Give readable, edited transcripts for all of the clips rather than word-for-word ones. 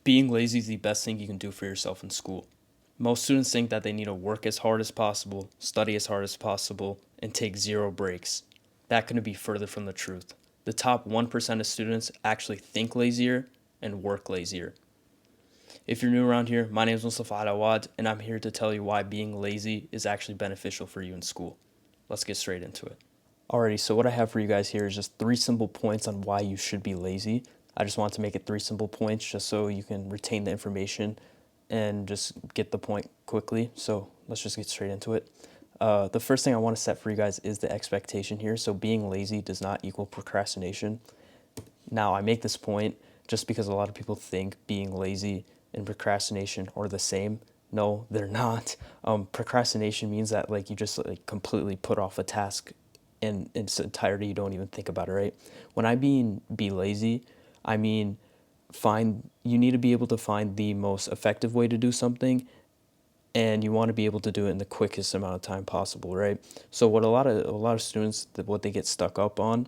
Being lazy is the best thing you can do for yourself in school. Most students think that they need to work as hard as possible, study as hard as possible, and take zero breaks. That couldn't be further from the truth. The top 1% of students actually think lazier and work lazier. If you're new around here, my name is Mustafa Alawad, and I'm here to tell you why being lazy is actually beneficial for you in school. Let's get straight into it. Alrighty, so what I have for you guys here is just 3 simple points on why you should be lazy. I just want to make it 3 simple points just so you can retain the information and just get the point quickly. So let's just get straight into it. The first thing I want to set for you guys is the expectation here. So being lazy does not equal procrastination. Now, I make this point just because a lot of people think being lazy and procrastination are the same. No, they're not. Procrastination means that like you just like completely put off a task in its entirety. You don't even think about it, right? When I mean be lazy, I mean you need to be able to find the most effective way to do something, and you want to be able to do it in the quickest amount of time possible, right? So what a lot of students, what they get stuck up on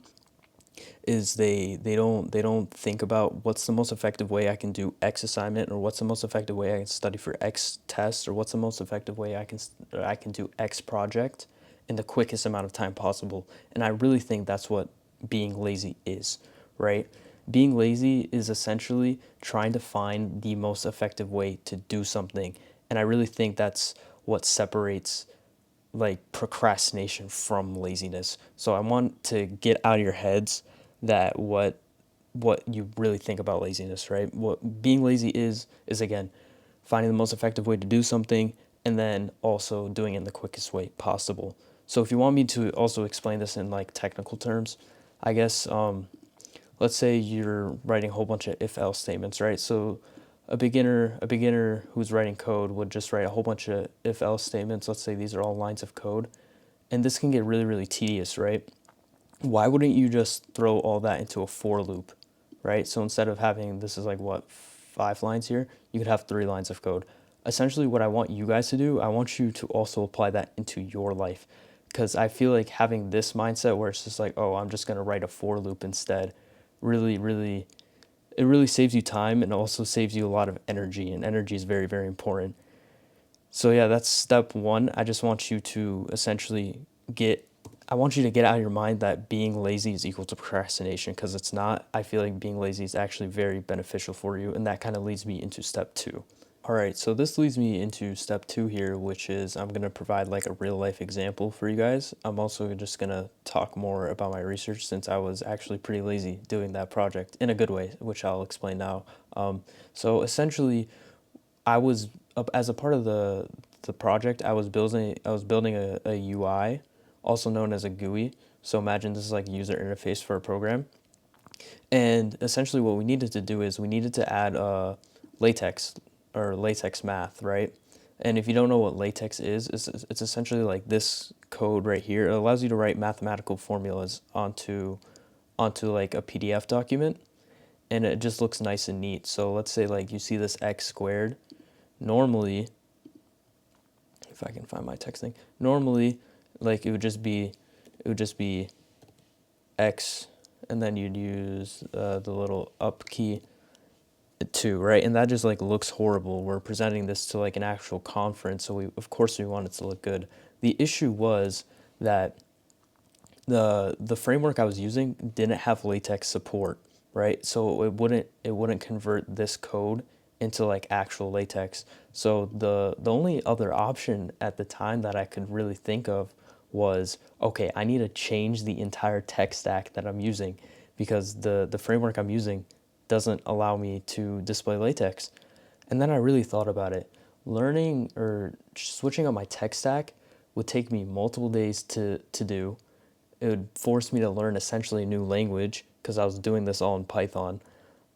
is they don't think about what's the most effective way I can do X assignment, or what's the most effective way I can study for X test, or what's the most effective way I can do X project in the quickest amount of time possible. And I really think that's what being lazy is, right? Being lazy is essentially trying to find the most effective way to do something. And I really think that's what separates like procrastination from laziness. So I want to get out of your heads that what you really think about laziness, right? What being lazy is again finding the most effective way to do something, and then also doing it in the quickest way possible. So if you want me to also explain this in like technical terms, I guess let's say you're writing a whole bunch of if else statements, right? So a beginner who's writing code would just write a whole bunch of if else statements. Let's say these are all lines of code, and this can get really really tedious, right? Why wouldn't you just throw all that into a for loop, right? So instead of having, this is like what, 5 lines here, you could have 3 lines of code. Essentially what I want you guys to do, I want you to also apply that into your life, because I feel like having this mindset where it's just like, oh, I'm just going to write a for loop instead, really really it really saves you time, and also saves you a lot of energy, and energy is very very important. So yeah, that's step one. I just want you to essentially get I want you to get out of your mind that being lazy is equal to procrastination, because it's not. I feel like being lazy is actually very beneficial for you, and that kind of leads me into step two. All right, so this leads me into step two here, which is I'm going to provide like a real life example for you guys. I'm also just going to talk more about my research, since I was actually pretty lazy doing that project in a good way, which I'll explain now. So essentially, I was as a part of the project, I was building a UI, also known as a GUI. So imagine this is like a user interface for a program. And essentially what we needed to do is we needed to add latex or latex math, right? And if you don't know what latex is, it's essentially like this code right here. It allows you to write mathematical formulas onto like a PDF document, and it just looks nice and neat. So let's say like you see this x squared. Normally, if I can find my texting, normally like it would just be x, and then you'd use the little up key 2, right? And that just like looks horrible. We're presenting this to like an actual conference, so we want it to look good. The issue was that the framework I was using didn't have latex support, right? So it wouldn't convert this code into like actual latex. So the only other option at the time that I could really think of was, okay, I need to change the entire tech stack that I'm using, because the framework I'm using doesn't allow me to display latex. And then I really thought about it. Learning or switching up my tech stack would take me multiple days to do. It would force me to learn essentially a new language, because I was doing this all in Python.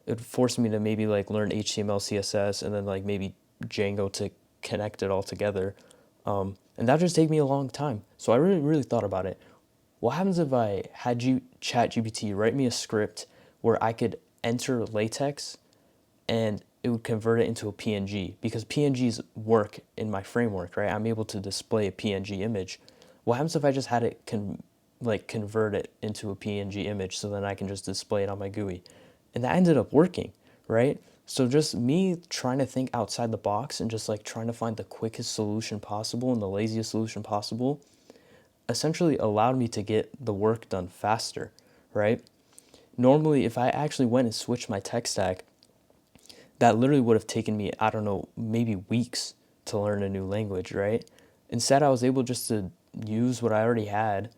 It would force me to maybe like learn HTML, CSS, and then like maybe Django to connect it all together. And that just take me a long time. So I really, really thought about it. What happens if I had you ChatGPT write me a script where I could enter latex and it would convert it into a PNG, because PNGs work in my framework, right? I'm able to display a PNG image. What happens if I just had it convert it into a PNG image, so then I can just display it on my GUI? And that ended up working, right? So just me trying to think outside the box and just like trying to find the quickest solution possible and the laziest solution possible essentially allowed me to get the work done faster, right? Normally, if I actually went and switched my tech stack, that literally would have taken me, I don't know, maybe weeks to learn a new language, right? Instead, I was able just to use what I already had,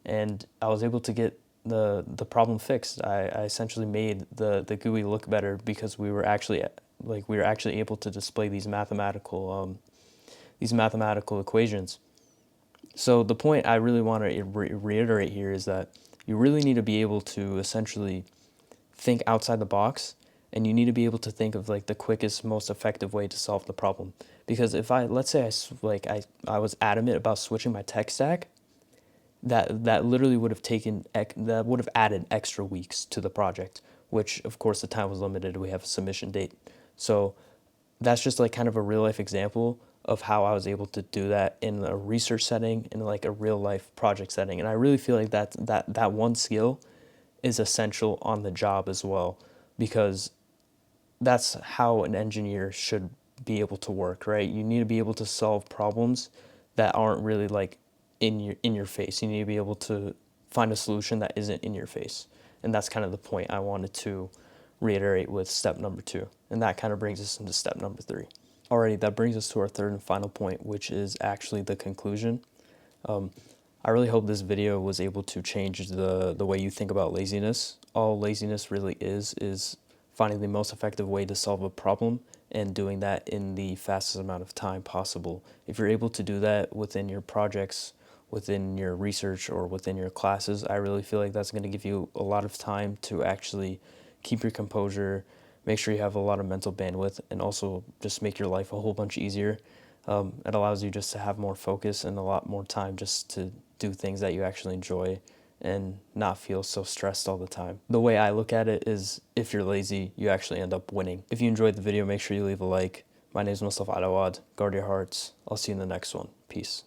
and I was able to get the problem fixed. I essentially made the GUI look better because we were actually able to display these mathematical equations. So the point I really want to reiterate here is that you really need to be able to essentially think outside the box, and you need to be able to think of like the quickest, most effective way to solve the problem. Because if I, let's say I was adamant about switching my tech stack, that literally would have that would have added extra weeks to the project, which of course the time was limited. We have a submission date. So that's just like kind of a real life example of how I was able to do that in a research setting, in like a real life project setting. And I really feel like that one skill is essential on the job as well, because that's how an engineer should be able to work, right? You need to be able to solve problems that aren't really like in your face. You need to be able to find a solution that isn't in your face. And that's kind of the point I wanted to reiterate with step number 2. And that kind of brings us into step number 3. Alrighty, that brings us to our third and final point, which is actually the conclusion. I really hope this video was able to change the way you think about laziness. All laziness really is finding the most effective way to solve a problem and doing that in the fastest amount of time possible. If you're able to do that within your projects, within your research, or within your classes, I really feel like that's going to give you a lot of time to actually keep your composure, make sure you have a lot of mental bandwidth, and also just make your life a whole bunch easier. It allows you just to have more focus and a lot more time just to do things that you actually enjoy and not feel so stressed all the time. The way I look at it is, if you're lazy, you actually end up winning. If you enjoyed the video, make sure you leave a like. My name is Mustafa Alawad. Guard your hearts. I'll see you in the next one. Peace.